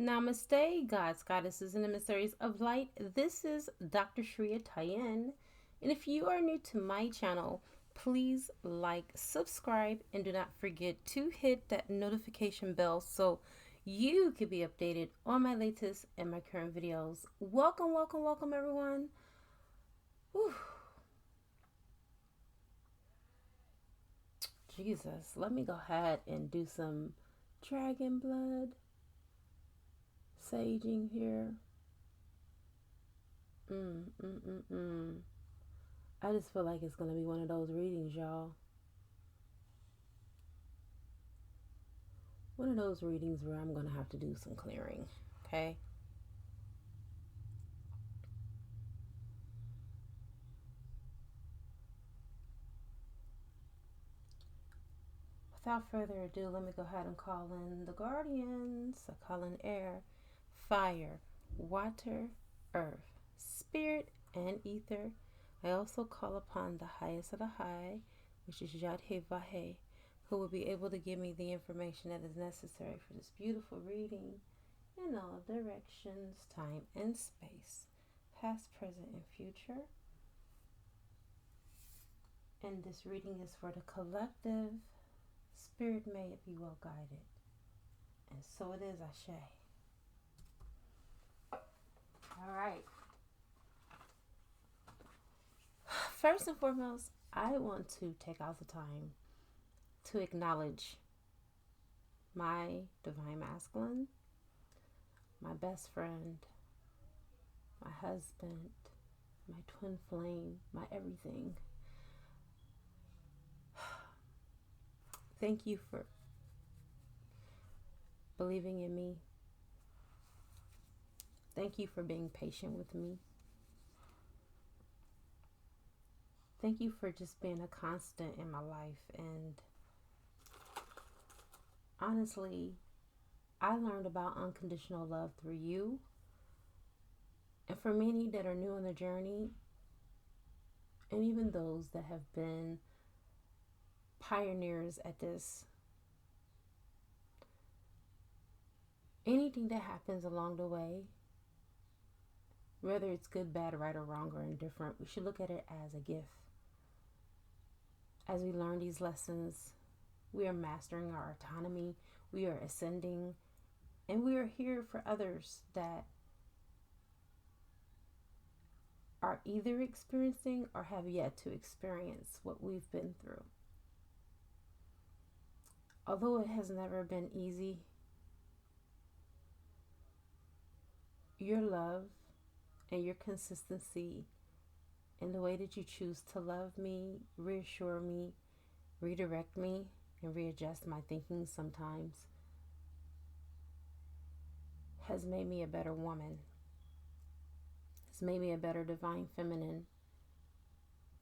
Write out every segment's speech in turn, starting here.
Namaste, gods, goddesses, and emissaries of light. This is Dr. Shriya Tayen. And if you are new to my channel, please like, subscribe, and do not forget to hit that notification bell so you can be updated on my latest and my current videos. Welcome, welcome, welcome, everyone. Whew. Jesus, let me go ahead and do some dragon blood saging here. I just feel like it's going to be one of those readings, y'all. One of those readings where I'm going to have to do some clearing, okay? Without further ado, let me go ahead and call in the guardians. I call in air, fire, water, earth, spirit, and ether. I also call upon the highest of the high, which is Yadhe Vahe, who will be able to give me the information that is necessary for this beautiful reading in all directions, time, and space, past, present, and future. And this reading is for the collective. Spirit, may it be well guided. And so it is, Ashe. All right. First and foremost, I want to take out the time to acknowledge my divine masculine, my best friend, my husband, my twin flame, my everything. Thank you for believing in me. Thank you for being patient with me. Thank you for just being a constant in my life. And honestly, I learned about unconditional love through you. And for many that are new on the journey, and even those that have been pioneers at this, anything that happens along the way, whether it's good, bad, right, or wrong, or indifferent, we should look at it as a gift. As we learn these lessons, we are mastering our autonomy, we are ascending, and we are here for others that are either experiencing or have yet to experience what we've been through. Although it has never been easy, your love and your consistency in the way that you choose to love me, reassure me, redirect me, and readjust my thinking sometimes has made me a better woman. It's made me a better divine feminine.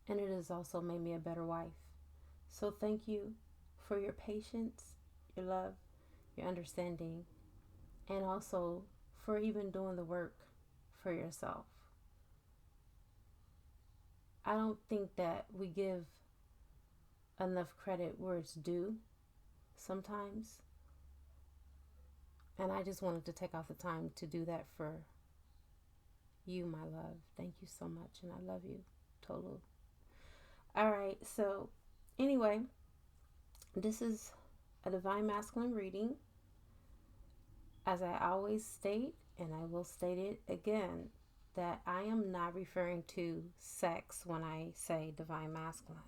And it has also made me a better wife. So thank you for your patience, your love, your understanding, and also for even doing the work for yourself. I don't think that we give enough credit where it's due sometimes. And I just wanted to take out the time to do that for you, my love. Thank you so much, and I love you totally. All right, so anyway, this is a divine masculine reading. As I always state, and I will state it again, that I am not referring to sex when I say divine masculine.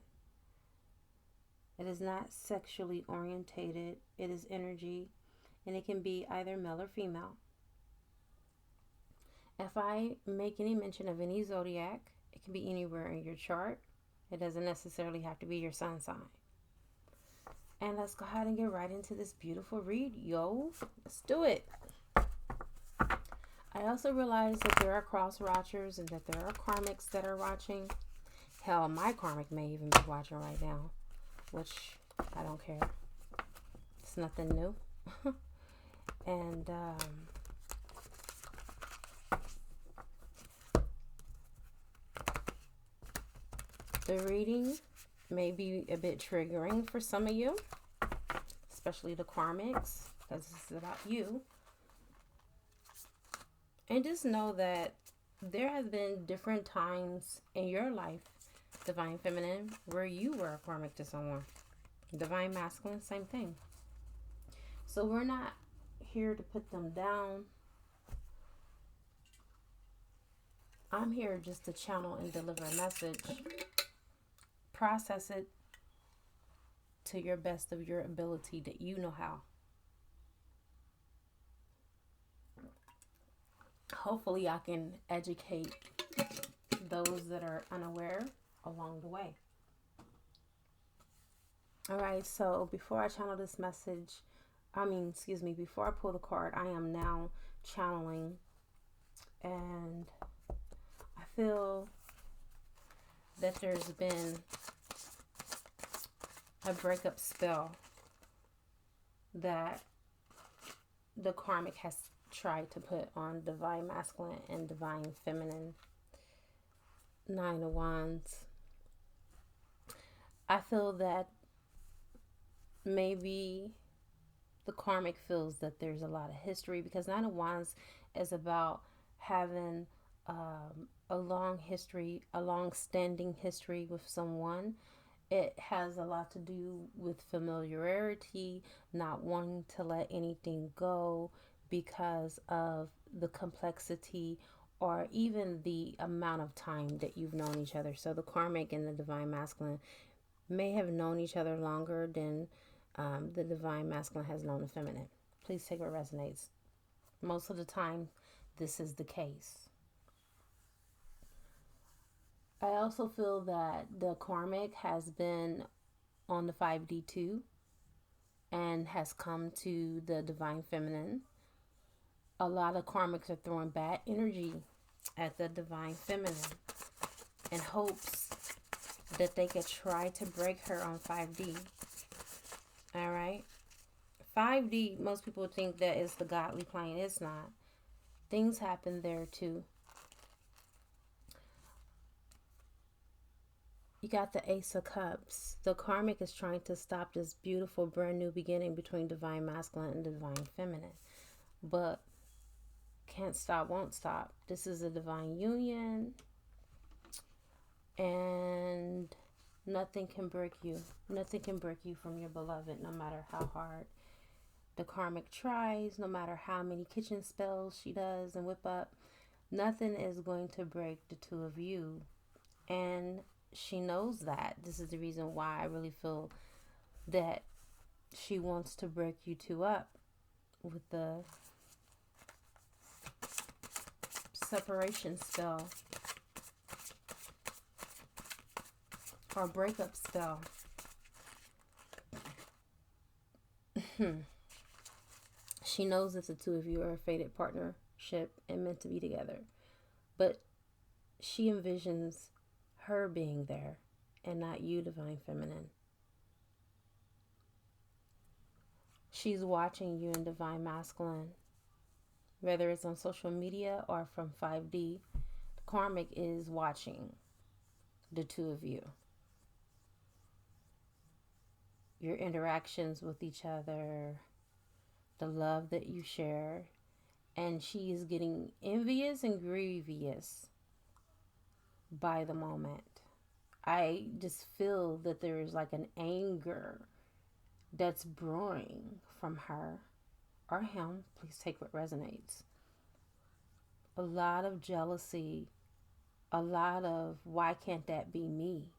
It is not sexually orientated. It is energy, and it can be either male or female. If I make any mention of any zodiac, it can be anywhere in your chart. It doesn't necessarily have to be your sun sign. And let's go ahead and get right into this beautiful read, yo. Let's do it. I also realize that there are cross-watchers and that there are karmics that are watching. Hell, my karmic may even be watching right now, which I don't care. It's nothing new. And the reading may be a bit triggering for some of you, especially the karmics, because this is about you. And just know that there has been different times in your life, Divine Feminine, where you were a karmic to someone. Divine Masculine, same thing. So we're not here to put them down. I'm here just to channel and deliver a message. Process it to your best of your ability that you know how. Hopefully I can educate those that are unaware along the way. Alright, so before I channel this message, before I pull the card, I am now channeling, and I feel that there's been a breakup spell that the karmic has tried to put on Divine Masculine and Divine Feminine. 9 of Wands. I feel that maybe the karmic feels that there's a lot of history, because 9 of Wands is about having a long history, a long-standing history with someone. It has a lot to do with familiarity, not wanting to let anything go because of the complexity or even the amount of time that you've known each other. So the karmic and the Divine Masculine may have known each other longer than the Divine Masculine has known the Feminine. Please take what resonates. Most of the time, this is the case. I also feel that the karmic has been on the 5D too and has come to the Divine Feminine. A lot of karmics are throwing bad energy at the Divine Feminine in hopes that they could try to break her on 5D. Alright? 5D, most people think that it's the godly plane. It's not. Things happen there too. You got the Ace of Cups. The karmic is trying to stop this beautiful brand new beginning between Divine Masculine and Divine Feminine. But can't stop, won't stop. This is a divine union. And nothing can break you. Nothing can break you from your beloved, no matter how hard the karmic tries, no matter how many kitchen spells she does and whip up. Nothing is going to break the two of you. And she knows that. This is the reason why I really feel that she wants to break you two up with the separation spell or breakup spell. She knows that the two of you are a fated partnership and meant to be together. But she envisions her being there and not you, Divine Feminine. She's watching you in Divine Masculine, whether it's on social media or from 5D. The karmic is watching the two of you, your interactions with each other, the love that you share, and she is getting envious and grievous by the moment. I just feel that there is like an anger that's brewing from her or him. Please take what resonates. A lot of jealousy, a lot of why can't that be me?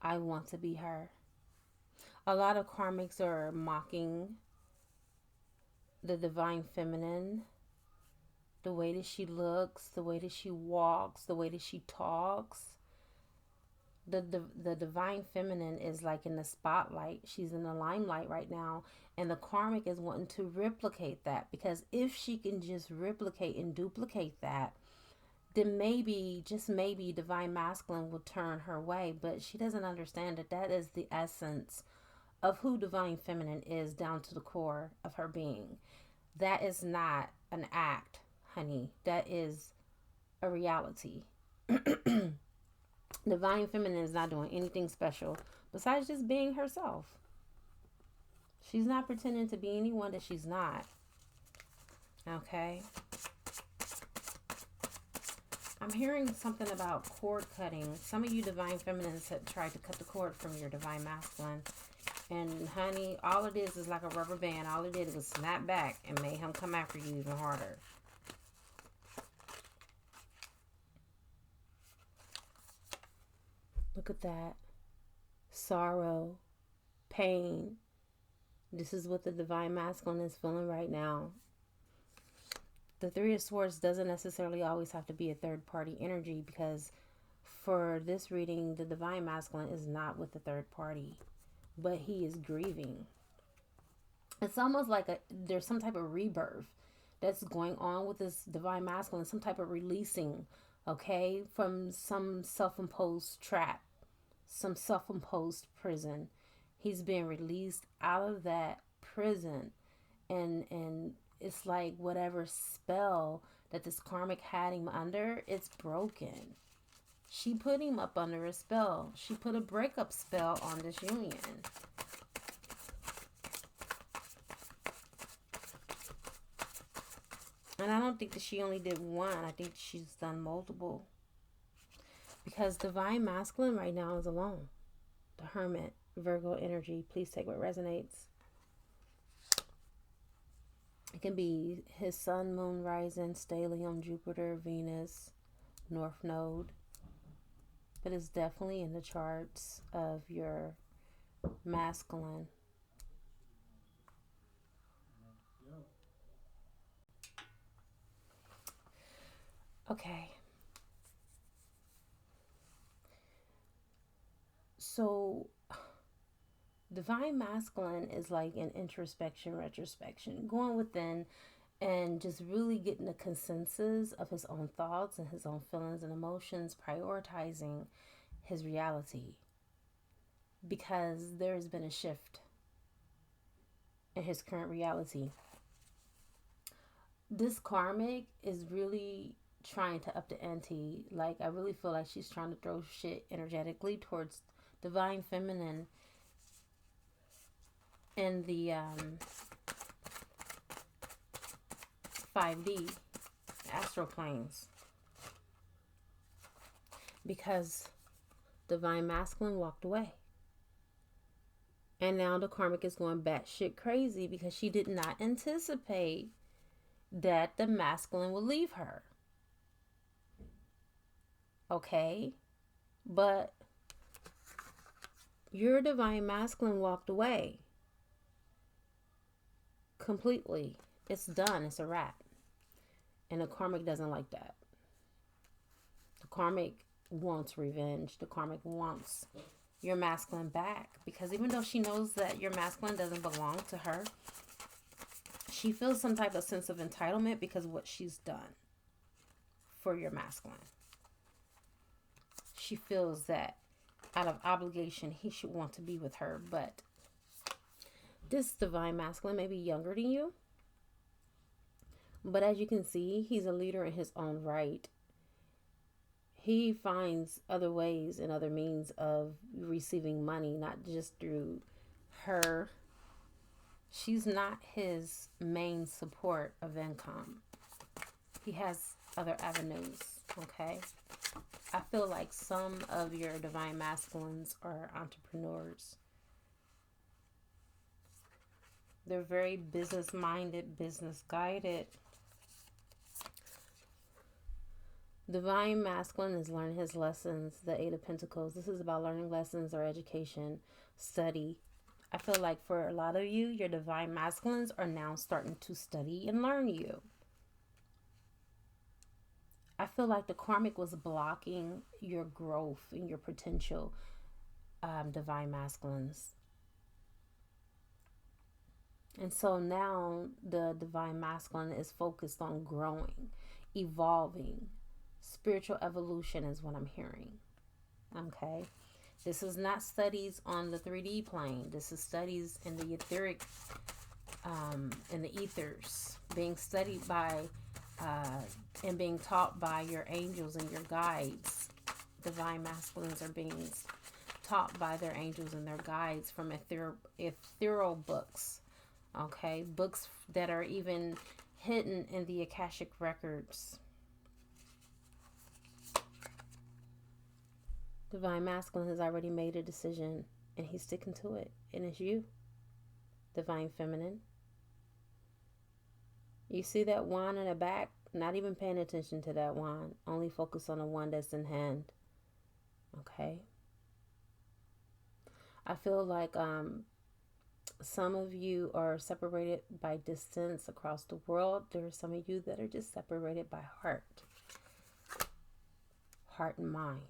I want to be her. A lot of karmics are mocking the Divine Feminine, the way that she looks, the way that she walks, the way that she talks. The Divine Feminine is like in the spotlight. She's in the limelight right now. And the karmic is wanting to replicate that. Because if she can just replicate and duplicate that, then maybe, just maybe, Divine Masculine will turn her way. But she doesn't understand that that is the essence of who Divine Feminine is, down to the core of her being. That is not an act, honey. That is a reality. Divine Feminine is not doing anything special besides just being herself. She's not pretending to be anyone that she's not. Okay. I'm hearing something about cord cutting. Some of you divine feminines have tried to cut the cord from your divine masculine. And honey, all it is like a rubber band. All it did was snap back and made him come after you even harder. Look at that. Sorrow, pain. This is what the divine masculine is feeling right now. The Three of Swords doesn't necessarily always have to be a third party energy, because for this reading, the divine masculine is not with the third party, but he is grieving. It's almost like there's some type of rebirth that's going on with this divine masculine, some type of releasing, okay, from some self-imposed trap, some self-imposed prison. He's being released out of that prison, and it's like whatever spell that this karmic had him under, it's broken. She put him up under a spell. She put a breakup spell on this union. And I don't think that she only did one. I think she's done multiple. Because divine masculine right now is alone. The Hermit, Virgo energy. Please take what resonates. It can be his sun, moon, rising, stellium, Jupiter, Venus, North Node. But it's definitely in the charts of your masculine. Okay. So divine masculine is like an introspection, retrospection, going within and just really getting a consensus of his own thoughts and his own feelings and emotions, prioritizing his reality, because there's been a shift in his current reality. This karmic is really trying to up the ante. Like, I really feel like she's trying to throw shit energetically towards divine feminine in the 5D astral planes, because divine masculine walked away, and now the karmic is going batshit crazy because she did not anticipate that the masculine would leave her. Okay, but your divine masculine walked away completely. It's done. It's a wrap. And the karmic doesn't like that. The karmic wants revenge. The karmic wants your masculine back, because even though she knows that your masculine doesn't belong to her, she feels some type of sense of entitlement because of what she's done for your masculine. She feels that out of obligation, he should want to be with her. But this divine masculine may be younger than you, but as you can see, he's a leader in his own right. He finds other ways and other means of receiving money, not just through her. She's not his main support of income. He has other avenues, okay? I feel like some of your divine masculines are entrepreneurs. They're very business-minded, business-guided. Divine masculine is learning his lessons, the Eight of Pentacles. This is about learning lessons or education, study. I feel like for a lot of you, your divine masculines are now starting to study and learn you. I feel like the karmic was blocking your growth and your potential, divine masculines. And so now the divine masculine is focused on growing, evolving. Spiritual evolution is what I'm hearing. Okay. This is not studies on the 3D plane. This is studies in the etheric, in the ethers, being studied by and being taught by your angels and your guides. Divine masculines are being taught by their angels and their guides from ethereal books. Okay, books that are even hidden in the Akashic records. Divine Masculine has already made a decision and he's sticking to it. And it's you, Divine Feminine. You see that wand in the back? Not even paying attention to that wand. Only focus on the one that's in hand. Okay? I feel like some of you are separated by distance across the world. There are some of you that are just separated by heart. Heart and mind.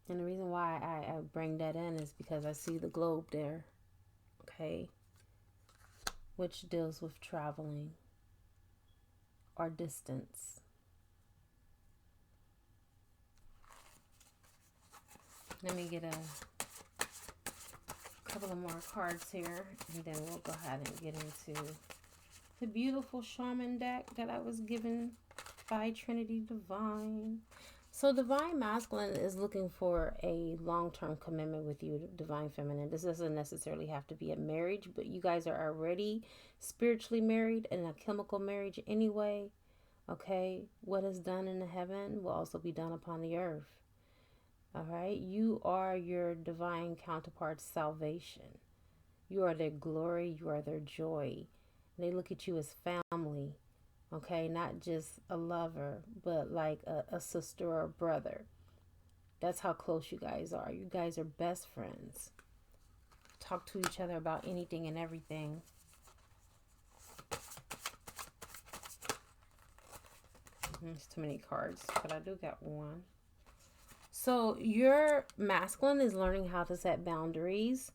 And the reason why I bring that in is because I see the globe there. Okay? Which deals with traveling or distance. Let me get a couple of more cards here, and then we'll go ahead and get into the beautiful shaman deck that I was given by Trinity Divine. So Divine Masculine is looking for a long-term commitment with you, Divine Feminine. This doesn't necessarily have to be a marriage, but you guys are already spiritually married in a chemical marriage anyway. Okay? What is done in the heaven will also be done upon the earth. All right? You are your divine counterpart's salvation. You are their glory. You are their joy. They look at you as family. Okay, not just a lover, but like a sister or a brother. That's how close you guys are. You guys are best friends. Talk to each other about anything and everything. There's too many cards, but I do got one. So your masculine is learning how to set boundaries.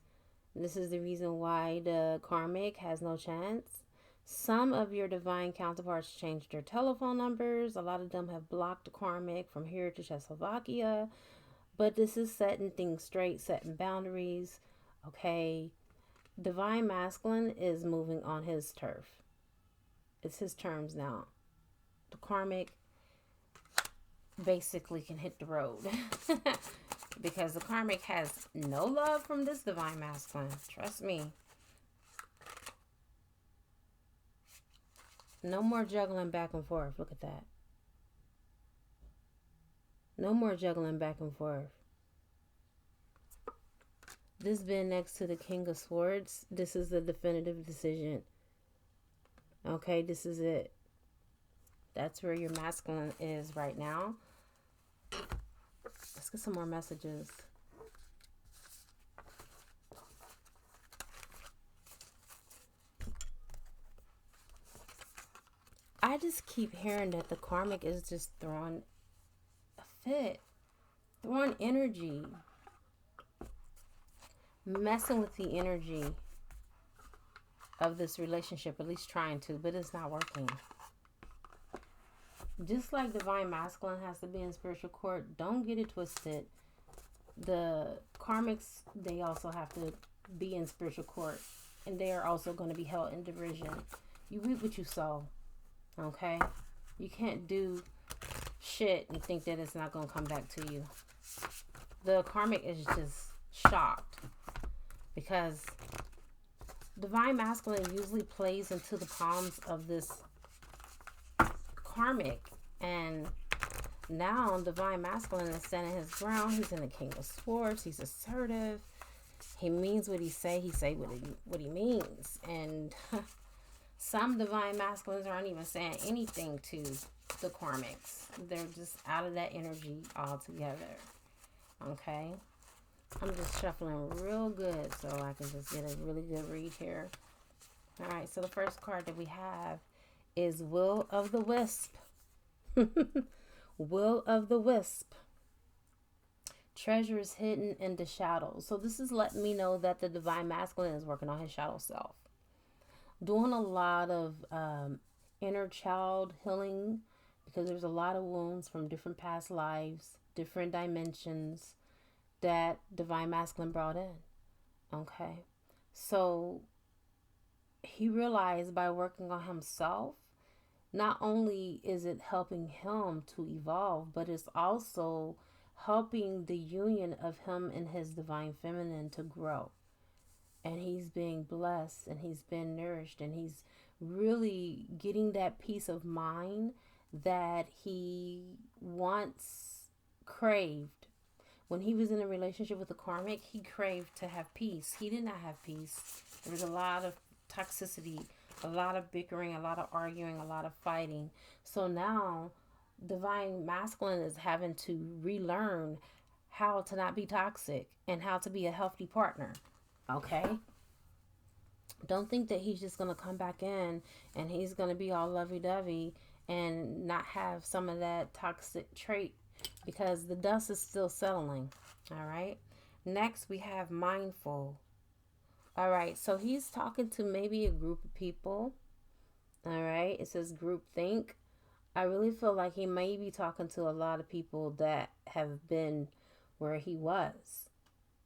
This is the reason why the karmic has no chance. Some of your divine counterparts changed their telephone numbers. A lot of them have blocked the karmic from here to Czechoslovakia. But this is setting things straight, setting boundaries. Okay. Divine Masculine is moving on his turf. It's his terms now. The karmic basically can hit the road. Because the karmic has no love from this Divine Masculine. Trust me. No more juggling back and forth. Look at that. No more juggling back and forth. This being next to the King of Swords, this is the definitive decision. Okay, this is it. That's where your masculine is right now. Let's get some more messages. I just keep hearing that the karmic is just throwing a fit, throwing energy, messing with the energy of this relationship, at least trying to, but it's not working. Just like Divine Masculine has to be in spiritual court, don't get it twisted. The karmics, they also have to be in spiritual court, and they are also going to be held in derision. You reap what you sow. Okay? You can't do shit and think that it's not going to come back to you. The karmic is just shocked because Divine Masculine usually plays into the palms of this karmic, and now Divine Masculine is standing his ground. He's in the King of Swords. He's assertive. He means what he say. He say what he means. And some Divine Masculines aren't even saying anything to the karmics. They're just out of that energy altogether. Okay? I'm just shuffling real good so I can just get a really good read here. Alright, so the first card that we have is Will of the Wisp. Will of the Wisp. Treasures hidden in the shadows. So this is letting me know that the Divine Masculine is working on his shadow self. Doing a lot of inner child healing, because there's a lot of wounds from different past lives, different dimensions that Divine Masculine brought in. Okay. So he realized by working on himself, not only is it helping him to evolve, but it's also helping the union of him and his Divine Feminine to grow. and he's being blessed, and he's been nourished, and he's really getting that peace of mind that he once craved. When he was in a relationship with a karmic, he craved to have peace. He did not have peace. There was a lot of toxicity, a lot of bickering, a lot of arguing, a lot of fighting. So now divine masculine is having to relearn how to not be toxic and how to be a healthy partner. Okay? Don't think that he's just going to come back in and he's going to be all lovey-dovey and not have some of that toxic trait, because the dust is still settling. All right. Next, we have mindful. All right. So he's talking to maybe a group of people. All right. It says group think. I really feel like he may be talking to a lot of people that have been where he was,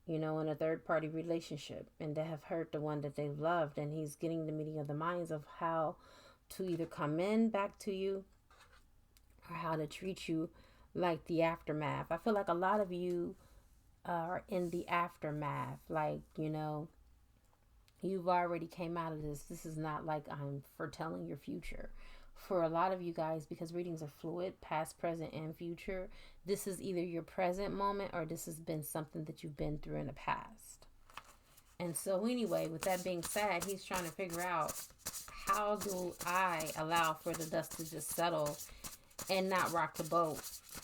you know, in a third party relationship, and that have hurt the one that they've loved. And he's getting the meeting of the minds of how to either come in back to you or how to treat you like the aftermath. I feel like a lot of you are in the aftermath. Like, you know, you've already came out of this. This is not like I'm foretelling your future. For a lot of you guys, because readings are fluid, past, present, and future, this is either your present moment or this has been something that you've been through in the past. And so anyway, with that being said, he's trying to figure out, how do I allow for the dust to just settle and not rock the boat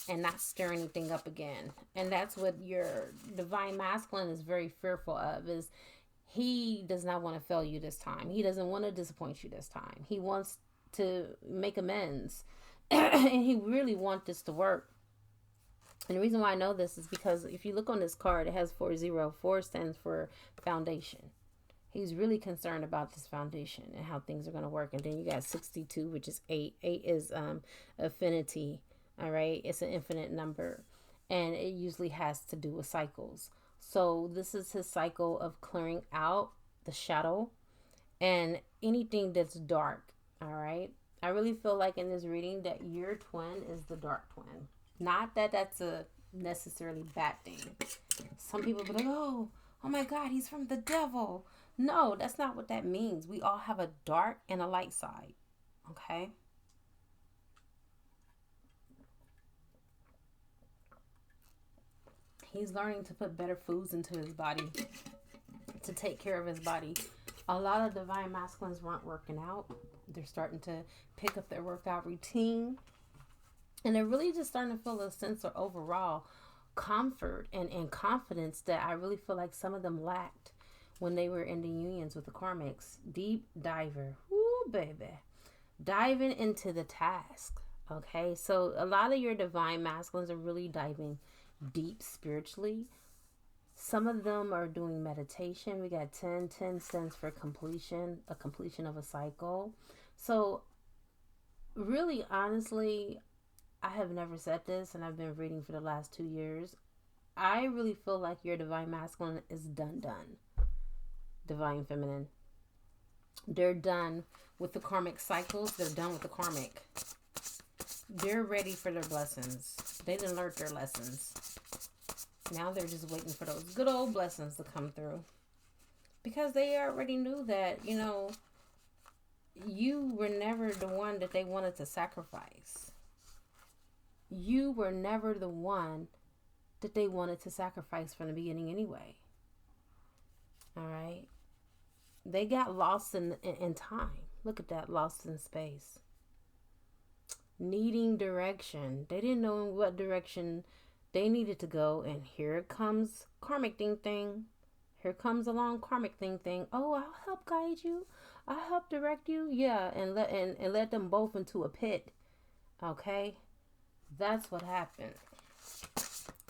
and not stir anything up again? And that's what your divine masculine is very fearful of, is he does not want to fail you this time. He doesn't want to disappoint you this time. He wants to make amends. And he really wants this to work. And the reason why I know this is because if you look on this card, it has 404 stands for foundation. He's really concerned about this foundation and how things are going to work. And then you got 62, which is 8. 8 is affinity. All right. It's an infinite number. And it usually has to do with cycles. So this is his cycle of clearing out the shadow and anything that's dark. All right. I really feel like in this reading that your twin is the dark twin. Not that that's a necessarily bad thing. Some people be like, oh my God, he's from the devil. No, that's not what that means. We all have a dark and a light side. Okay. He's learning to put better foods into his body, to take care of his body. A lot of divine masculines weren't working out. They're starting to pick up their workout routine. And they're really just starting to feel a sense of overall comfort and confidence that I really feel like some of them lacked when they were in the unions with the karmics. Deep diver. Woo, baby. Diving into the task. Okay, so a lot of your divine masculines are really diving deep spiritually. Some of them are doing meditation. We got 10. 10 stands for completion, a completion of a cycle. So really, honestly, I have never said this, and I've been reading for the last 2 years. I really feel like your divine masculine is done. Divine feminine. They're done with the karmic cycles. They're done with the karmic. They're ready for their blessings. They done learned their lessons. Now they're just waiting for those good old blessings to come through. Because they already knew that, you know, you were never the one that they wanted to sacrifice. You were never the one that they wanted to sacrifice from the beginning anyway. All right. They got lost in time. Look at that, lost in space. Needing direction. They didn't know in what direction they needed to go. And here it comes karmic thing. Here comes along karmic thing. Oh, I'll help guide you. I'll help direct you. Yeah, and let them both into a pit. Okay? That's what happened.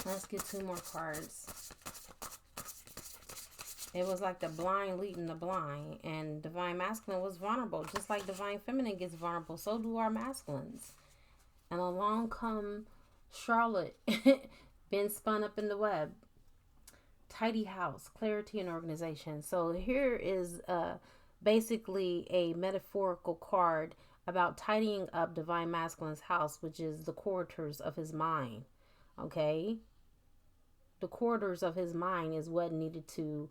Let's get 2 more cards. It was like the blind leading the blind, and divine masculine was vulnerable, just like divine feminine gets vulnerable. So do our masculines. And along come Charlotte, been spun up in the web. Tidy house, clarity and organization. So here is basically a metaphorical card about tidying up divine masculine's house, which is the quarters of his mind. Okay? The quarters of his mind is what needed to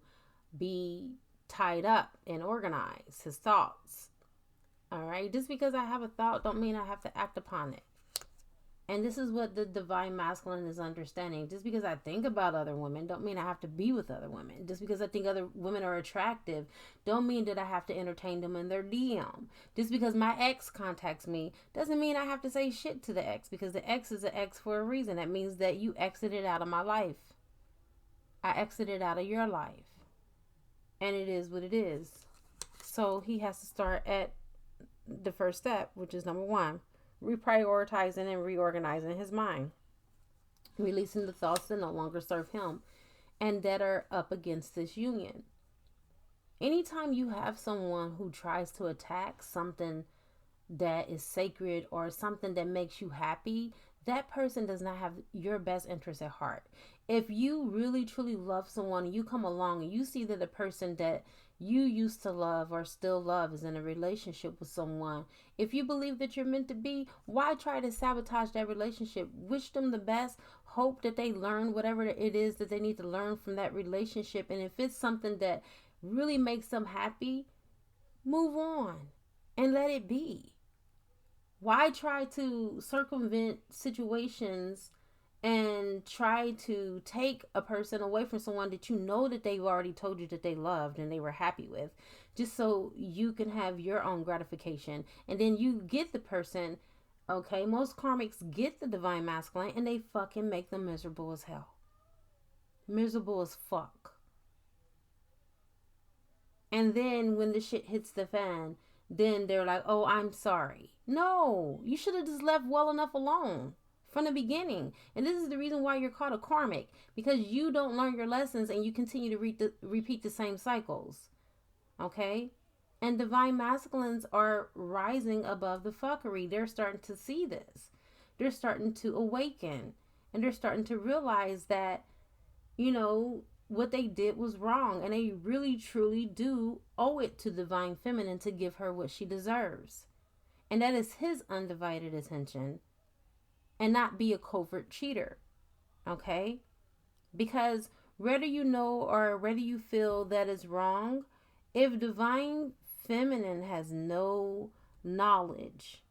be tied up and organized, his thoughts. All right. Just because I have a thought don't mean I have to act upon it. And this is what the divine masculine is understanding. Just because I think about other women don't mean I have to be with other women. Just because I think other women are attractive don't mean that I have to entertain them in their DM. Just because my ex contacts me doesn't mean I have to say shit to the ex, because the ex is an ex for a reason. That means that you exited out of my life. I exited out of your life. And it is what it is. So he has to start at the first step, which is number 1. Reprioritizing and reorganizing his mind, releasing the thoughts that no longer serve him and that are up against this union. Anytime you have someone who tries to attack something that is sacred or something that makes you happy, that person does not have your best interest at heart. If you really truly love someone and you come along and you see that the person that you used to love or still love is in a relationship with someone, if you believe that you're meant to be, why try to sabotage that relationship? Wish them the best. Hope that they learn whatever it is that they need to learn from that relationship. And if it's something that really makes them happy, move on and let it be. Why try to circumvent situations and try to take a person away from someone that you know that they've already told you that they loved and they were happy with, just so you can have your own gratification? And then you get the person, okay, most karmics get the divine masculine and they fucking make them miserable as hell. Miserable as fuck. And then when the shit hits the fan, then they're like, oh, I'm sorry. No, you should have just left well enough alone from the beginning. And this is the reason why you're called a karmic, because you don't learn your lessons and you continue to repeat the same cycles. Okay? And divine masculines are rising above the fuckery. They're starting to see this. They're starting to awaken. And they're starting to realize that, you know, what they did was wrong. And they really, truly do owe it to divine feminine to give her what she deserves. And that is his undivided attention. And not be a covert cheater. Okay? Because whether you know or whether you feel that is wrong, if divine feminine has no knowledge,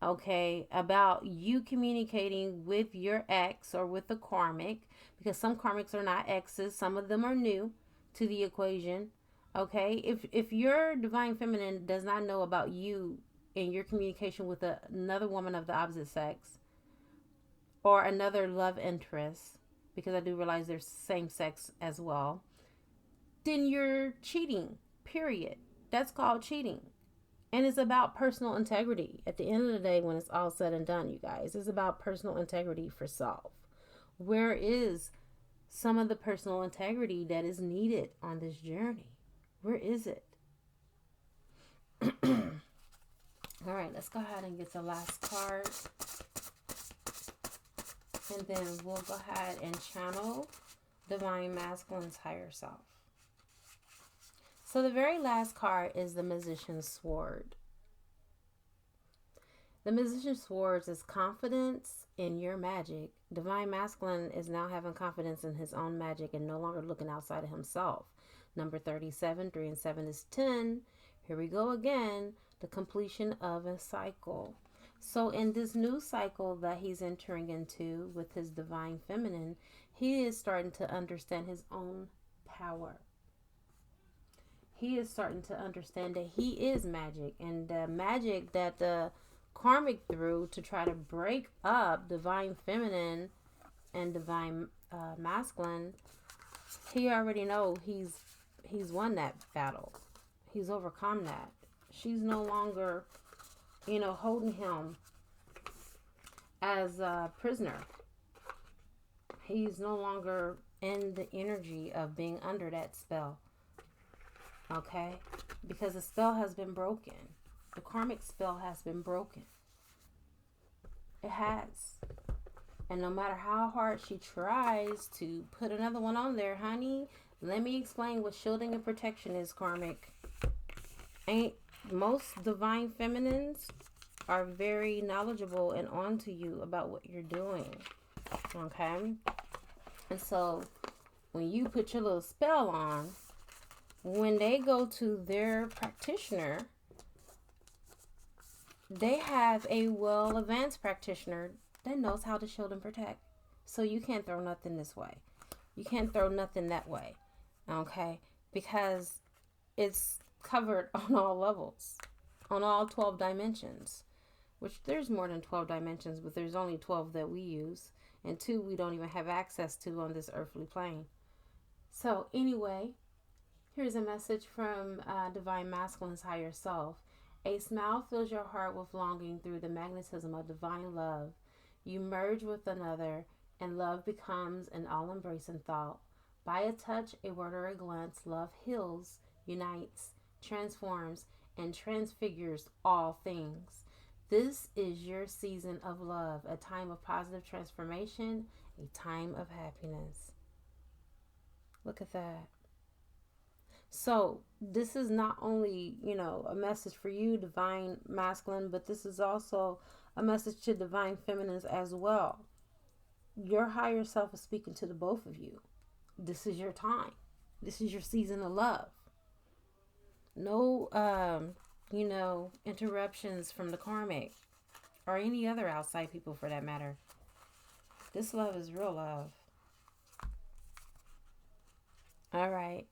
okay, about you communicating with your ex or with the karmic, because some karmics are not exes, some of them are new to the equation, okay? If your divine feminine does not know about you in your communication with another woman of the opposite sex, or another love interest, because I do realize there's same sex as well, then you're cheating, period. That's called cheating. And it's about personal integrity. At the end of the day, when it's all said and done, you guys, it's about personal integrity for self. Where is some of the personal integrity that is needed on this journey? Where is it? All right, let's go ahead and get the last card. And then we'll go ahead and channel divine masculine's higher self. So the very last card is the Magician's Sword. The Magician's Sword is confidence in your magic. Divine masculine is now having confidence in his own magic and no longer looking outside of himself. Number 37, 3 and 7 is 10. Here we go again, the completion of a cycle. So in this new cycle that he's entering into with his divine feminine, he is starting to understand his own power. He is starting to understand that he is magic, and the magic that the karmic threw to try to break up divine feminine and divine masculine, he already knows he's won that battle. He's overcome that. She's no longer, holding him as a prisoner. He's no longer in the energy of being under that spell. Okay? Because the spell has been broken. The karmic spell has been broken. It has. And no matter how hard she tries to put another one on there, honey, let me explain what shielding and protection is, karmic. Most divine feminines are very knowledgeable and on to you about what you're doing. Okay? And so when you put your little spell on, when they go to their practitioner, they have a well advanced practitioner that knows how to shield and protect. So you can't throw nothing this way. You can't throw nothing that way. Okay? Because it's covered on all levels, on all 12 dimensions. Which there's more than 12 dimensions, but there's only 12 that we use. And 2 we don't even have access to on this earthly plane. So anyway, here's a message from Divine Masculine's higher self. A smile fills your heart with longing through the magnetism of divine love. You merge with another, and love becomes an all-embracing thought. By a touch, a word, or a glance, love heals, unites, transforms, and transfigures all things. This is your season of love, a time of positive transformation, a time of happiness. Look at that. So this is not only, a message for you, Divine Masculine, but this is also a message to Divine Feminines as well. Your higher self is speaking to the both of you. This is your time. This is your season of love. No, interruptions from the karmic or any other outside people for that matter. This love is real love. All right.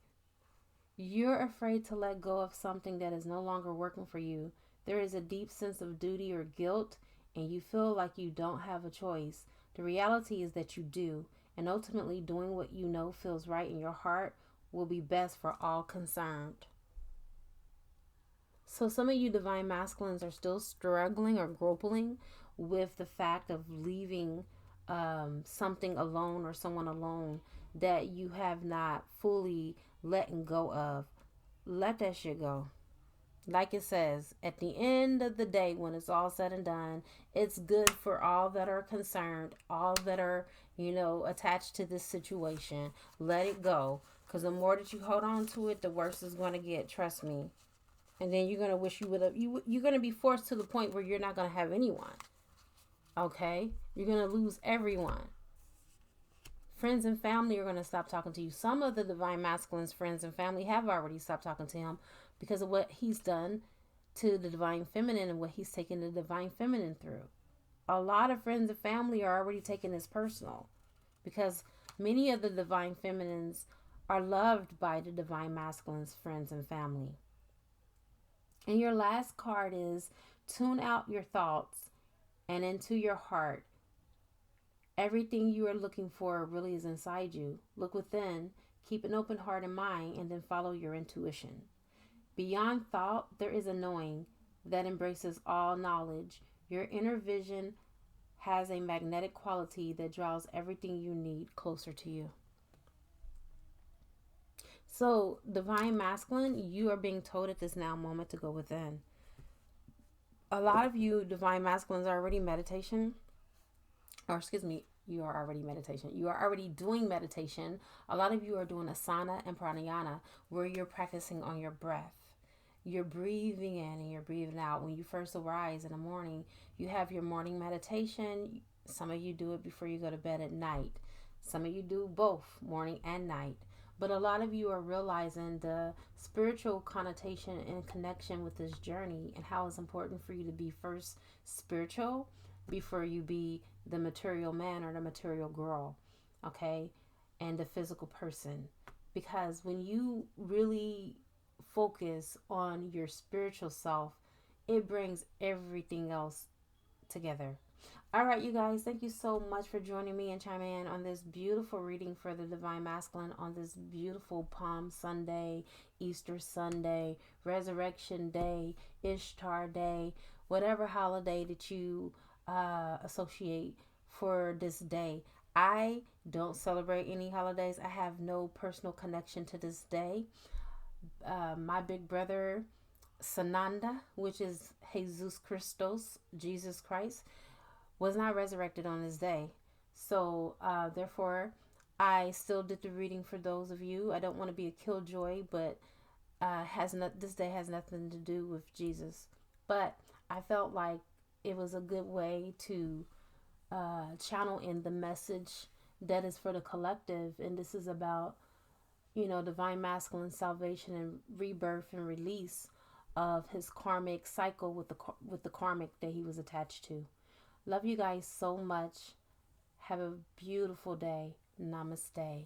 You're afraid to let go of something that is no longer working for you. There is a deep sense of duty or guilt, and you feel like you don't have a choice. The reality is that you do, and ultimately doing what you know feels right in your heart will be best for all concerned. So some of you Divine Masculines are still struggling or grappling with the fact of leaving something alone or someone alone that you have not fully letting go of. Let that shit go. Like it says, at the end of the day, when it's all said and done, it's good for all that are concerned, all that are, attached to this situation. Let it go. Because the more that you hold on to it, the worse it's going to get. Trust me. And then you're going to wish you would have, you're going to be forced to the point where you're not going to have anyone. Okay? You're going to lose everyone. Friends and family are going to stop talking to you. Some of the Divine Masculine's friends and family have already stopped talking to him because of what he's done to the Divine Feminine and what he's taken the Divine Feminine through. A lot of friends and family are already taking this personal because many of the Divine Feminines are loved by the Divine Masculine's friends and family. And your last card is tune out your thoughts and into your heart. Everything you are looking for really is inside you. Look within, keep an open heart and mind, and then follow your intuition. Beyond thought, there is a knowing that embraces all knowledge. Your inner vision has a magnetic quality that draws everything you need closer to you. So, Divine Masculine, you are being told at this now moment to go within. A lot of you Divine Masculines are already meditation. You are already meditation. You are already doing meditation. A lot of you are doing asana and pranayama where you're practicing on your breath. You're breathing in and you're breathing out. When you first arise in the morning, you have your morning meditation. Some of you do it before you go to bed at night. Some of you do both, morning and night. But a lot of you are realizing the spiritual connotation and connection with this journey and how it's important for you to be first spiritual before you be the material man or the material girl, okay, and the physical person. Because when you really focus on your spiritual self, it brings everything else together. All right, you guys, thank you so much for joining me and chiming in on this beautiful reading for the Divine Masculine on this beautiful Palm Sunday, Easter Sunday, Resurrection Day, Ishtar Day, whatever holiday that you associate for this day. I don't celebrate any holidays. I have no personal connection to this day. My big brother Sananda, which is Jesus Christos, Jesus Christ, was not resurrected on this day. So therefore I still did the reading for those of you. I don't want to be a killjoy, but this day has nothing to do with Jesus. But I felt like it was a good way to channel in the message that is for the collective. And this is about divine masculine salvation and rebirth and release of his karmic cycle with the karmic that he was attached to. Love you guys so much. Have a beautiful day. Namaste.